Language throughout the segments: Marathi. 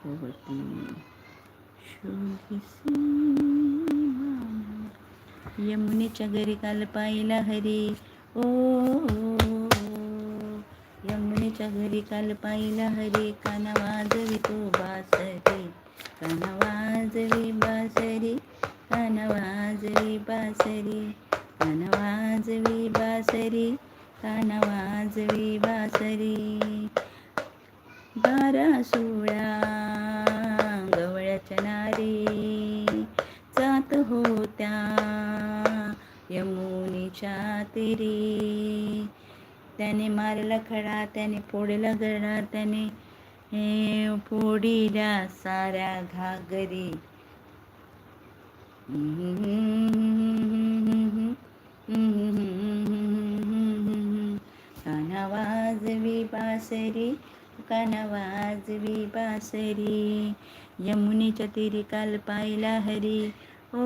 होती शोधिसी मानव. यमुनेच्या घरी काल पाहिला हरी. ओ, यमुनेच्या घरी काल पाहिला हरी. काना वाजवितो बासरी, काना वाजवी बासरी, काना वाजवी बासरी, काना वाजवी बासरी, काना वाजवी बासरी. 12-16 गवळ्याच्या नारी जात होत्या यमुनेच्या तीरी. त्याने मारला खडा, त्याने फोडला गडा, त्याने फोडिल्या साऱ्या घागरी. काना वाजवी बासरी, काना वाजवी बासरी. यमुनेच्या तीरी काल पाहिला हरी. ओ,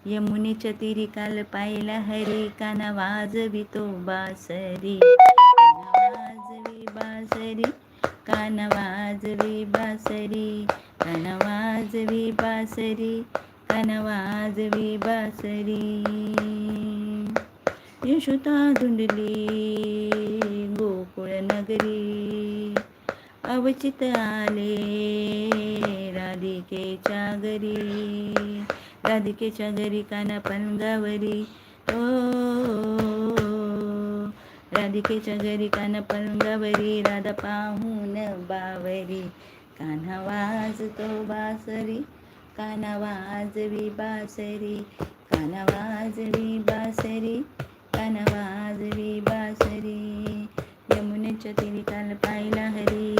यमुनेच्या तीरी काल पाहिला हरी. काना वाजवितो बासरी, काना वाजवी बासरी, काना वाजवी बासरी, काना वाजवी बासरी, काना वाजवी बासरी. यशोदा धुंडली गोकुळ नगरी, अवचित आले राधिकेच्या घरी. राधिकेच्या घरी काना पलंगावरी. ओ, राधिकेच्या घरी काना पलंगावरी. राधा पाहून बावरी. कान्हा वाजतो बासरी, काना वाजवी बासरी, काना वाजवी बासरी, काना वाजवी बासरी. यमुनेच्या तीरी काल पाहिला हरी.